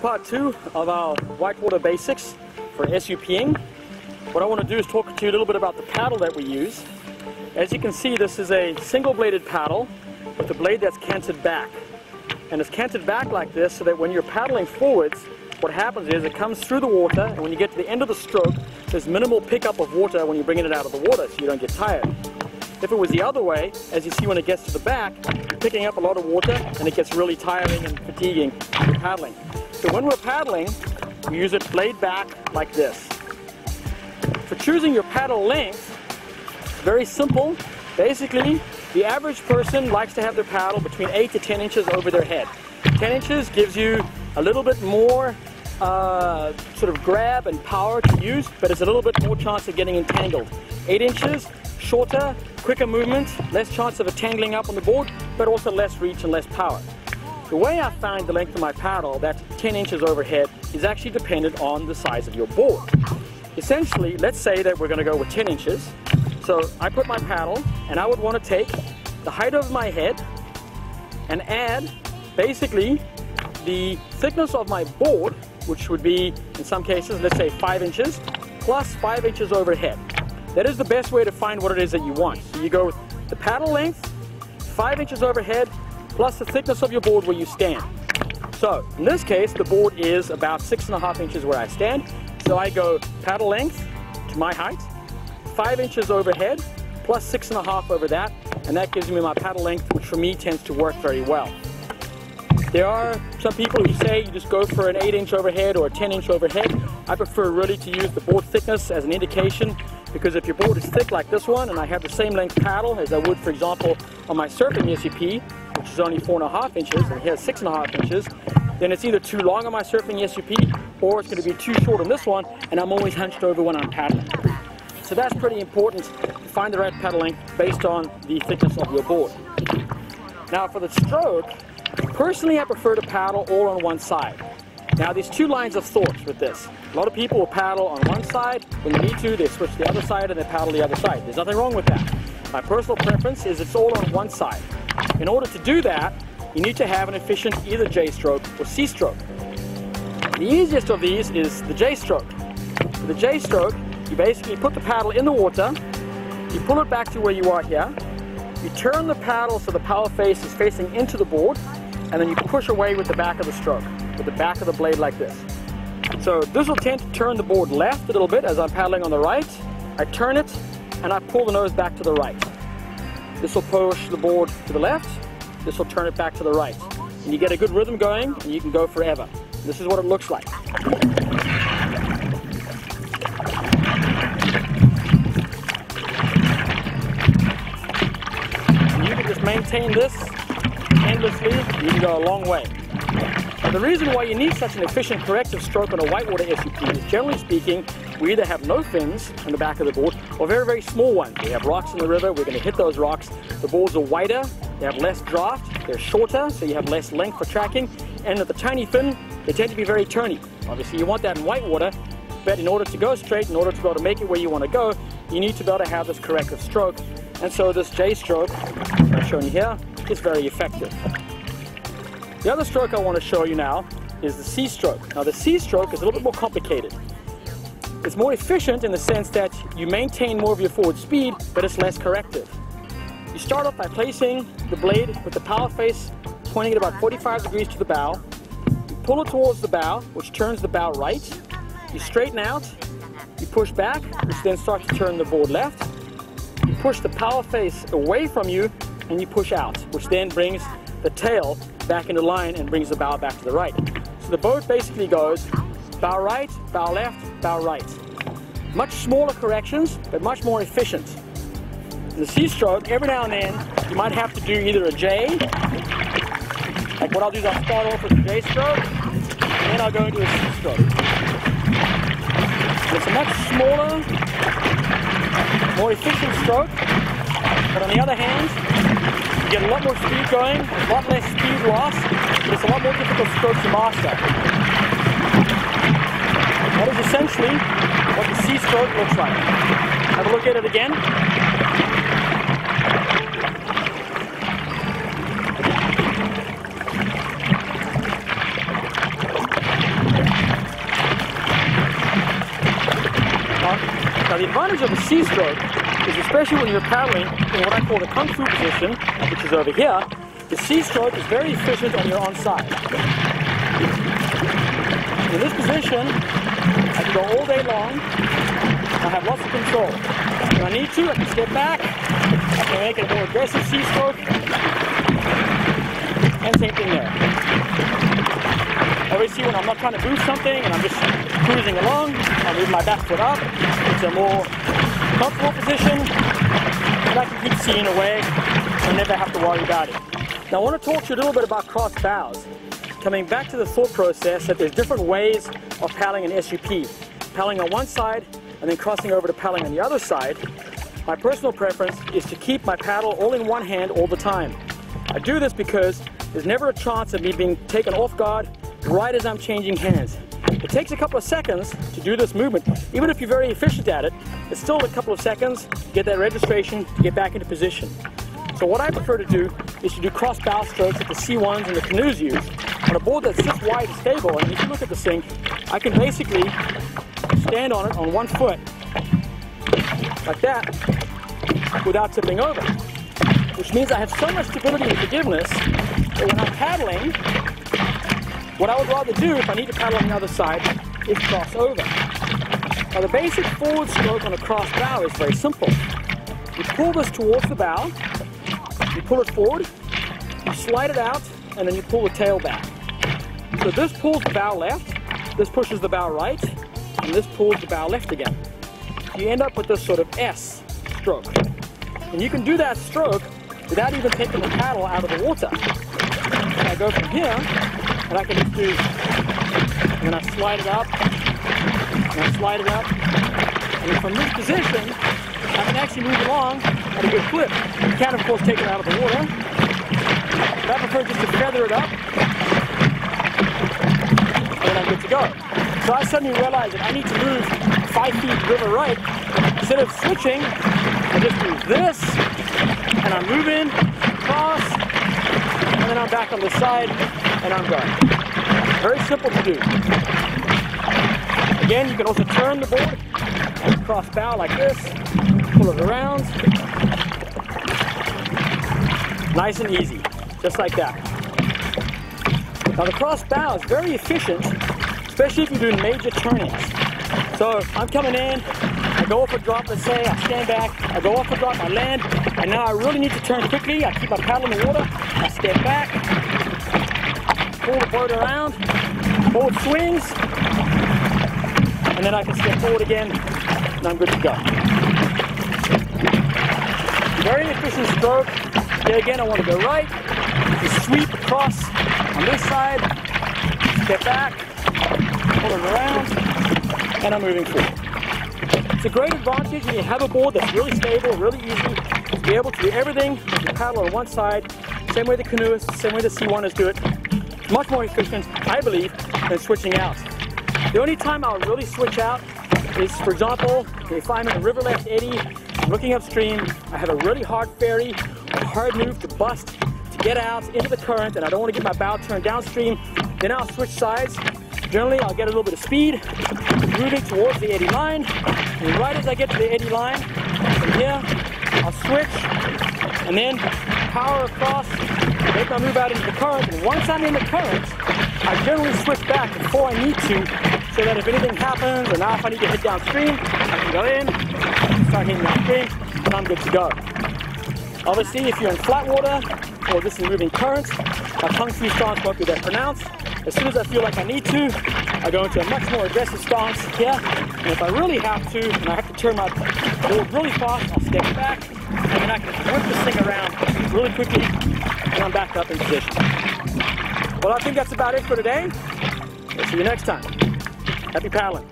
part 2 of our whitewater basics for SUPing. What I want to do is talk to you a little bit about the paddle that we use. As you can see, this is a single-bladed paddle with a blade that's canted back. And it's canted back like this so that when you're paddling forwards, what happens is it comes through the water, and when you get to the end of the stroke, there's minimal pickup of water when you're bringing it out of the water, so you don't get tired. If it was the other way, as you see when it gets to the back, you're picking up a lot of water and it gets really tiring and fatiguing when you're paddling. So when we're paddling, we use it blade back like this. For choosing your paddle length, very simple. Basically, the average person likes to have their paddle between 8 to 10 inches over their head. 10 inches gives you a little bit more sort of grab and power to use, but it's a little bit more chance of getting entangled. 8 inches, shorter, quicker movement, less chance of it tangling up on the board, but also less reach and less power. The way I find the length of my paddle, that's 10 inches overhead, is actually dependent on the size of your board. Essentially, let's say that we're going to go with 10 inches. So I put my paddle, and I would want to take the height of my head and add basically the thickness of my board, which would be, in some cases, let's say 5 inches, plus 5 inches overhead. That is the best way to find what it is that you want. So you go with the paddle length, 5 inches overhead, plus the thickness of your board where you stand. So in this case, the board is about 6.5 inches where I stand. So I go paddle length to my height, 5 inches overhead, plus 6.5 over that, and that gives me my paddle length, which for me tends to work very well. There are some people who say you just go for an 8-inch overhead or a 10-inch overhead. I prefer really to use the board thickness as an indication, because if your board is thick like this one, and I have the same length paddle as I would, for example, on my surfing SUP, which is only 4.5 inches, and here's 6.5 inches, then it's either too long on my surfing SUP, or it's going to be too short on this one, and I'm always hunched over when I'm paddling. So that's pretty important to find the right paddle length based on the thickness of your board. Now for the stroke, personally I prefer to paddle all on one side. Now there's two lines of thought with this. A lot of people will paddle on one side. When they need to, they switch to the other side and they paddle the other side. There's nothing wrong with that. My personal preference is it's all on one side. In order to do that, you need to have an efficient either J stroke or C stroke. The easiest of these is the J stroke. For the J stroke, you basically put the paddle in the water, you pull it back to where you are here, you turn the paddle so the power face is facing into the board, and then you push away with the back of the stroke, with the back of the blade like this. So this will tend to turn the board left a little bit as I'm paddling on the right. I turn it, and I pull the nose back to the right. This will push the board to the left, this will turn it back to the right. And you get a good rhythm going, and you can go forever. This is what it looks like. And you can just maintain this endlessly, you can go a long way. Now, the reason why you need such an efficient corrective stroke on a whitewater SUP is, generally speaking, we either have no fins on the back of the board or very, very small ones. We have rocks in the river, we're going to hit those rocks. The boards are wider, they have less draft, they're shorter, so you have less length for tracking. And with the tiny fin, they tend to be very turny. Obviously, you want that in whitewater, but in order to go straight, in order to be able to make it where you want to go, you need to be able to have this corrective stroke. And so this J stroke, I'm showing you here, is very effective. The other stroke I want to show you now is the C stroke. Now the C stroke is a little bit more complicated. It's more efficient in the sense that you maintain more of your forward speed, but it's less corrective. You start off by placing the blade with the power face pointing at about 45 degrees to the bow. You pull it towards the bow, which turns the bow right. You straighten out, you push back, which then starts to turn the board left. You push the power face away from you, and you push out, which then brings the tail back into line and brings the bow back to the right. So the boat basically goes bow right, bow left, bow right. Much smaller corrections, but much more efficient. In the C stroke, every now and then, you might have to do either a J, like what I'll do is I'll start off with a J stroke, and then I'll go into a C stroke. It's a much smaller, more efficient stroke, but on the other hand, you get a lot more speed going, a lot less speed loss, but it's a lot more difficult stroke to master. That is essentially what the C stroke looks like. Have a look at it again. Now the advantage of the C stroke is, especially when you're paddling in what I call the Kung Fu position, which is over here, the C stroke is very efficient on your onside. In this position, I can go all day long. I have lots of control. When I need to, I can step back. I can make it a more aggressive C stroke. And same thing there. Always see when I'm not trying to move something and I'm just cruising along, I move my back foot up. It's a more comfortable position. And I can keep seeing away and never have to worry about it. Now I want to talk to you a little bit about cross bows. Coming back to the thought process that there's different ways of paddling an SUP. Paddling on one side and then crossing over to paddling on the other side. My personal preference is to keep my paddle all in one hand all the time. I do this because there's never a chance of me being taken off guard right as I'm changing hands. It takes a couple of seconds to do this movement. Even if you're very efficient at it, it's still a couple of seconds to get that registration to get back into position. So what I prefer to do is to do cross bow strokes that the C1s and the canoes use on a board that's just wide and stable. And if you look at the sink, I can basically stand on it on one foot like that without tipping over, which means I have so much stability and forgiveness that when I'm paddling, what I would rather do if I need to paddle on the other side is cross over. Now the basic forward stroke on a cross bow is very simple. You pull this towards the bow, you pull it forward, you slide it out, and then you pull the tail back. So this pulls the bow left, this pushes the bow right, and this pulls the bow left again. You end up with this sort of S stroke. And you can do that stroke without even taking the paddle out of the water. And I go from here, and I can just do, and then I slide it up, and I slide it up, and then from this position, I can actually move along at a good clip. You can, of course, take it out of the water, but I prefer just to feather it up, and then I'm good to go. So I suddenly realized that I need to move 5 feet river right. Instead of switching, I just do this, and I'm moving, cross, and then I'm back on the side, and I'm done. Very simple to do. Again, you can also turn the board and cross bow like this, pull it around. Nice and easy, just like that. Now the cross bow is very efficient, especially if you're doing major turnings. So I'm coming in, I go off a drop, let's say, I stand back, I go off a drop, I land, and now I really need to turn quickly. I keep my paddle in the water, I step back, pull the boat around, board swings, and then I can step forward again, and I'm good to go. Very efficient stroke. Here again, I want to go right, just sweep across on this side, step back, pull it around, and I'm moving forward. It's a great advantage when you have a board that's really stable, really easy, to be able to do everything with your paddle on one side, same way the canoeists, same way the C1ers do it. It's much more efficient, I believe, than switching out. The only time I'll really switch out is, for example, if I'm in a river left eddy, looking upstream, I have a really hard ferry, a hard move to bust, to get out into the current, and I don't want to get my bow turned downstream, then I'll switch sides. Generally, I'll get a little bit of speed, moving towards the eddy line, and right as I get to the eddy line, from here, I'll switch, and then power across, make my move out into the current, and once I'm in the current, I generally switch back before I need to, so that if anything happens, or now if I need to head downstream, I can go in, start hitting downstream, and I'm good to go. Obviously, if you're in flat water, or this is moving current, my Kung Fu stance won't be that pronounced. As soon as I feel like I need to, I go into a much more aggressive stance here, and if I really have to, and I have to turn my board really fast, I'll step back, and then I can work this thing around really quickly, and I'm back up in position. Well, I think that's about it for today. We'll see you next time. Happy paddling.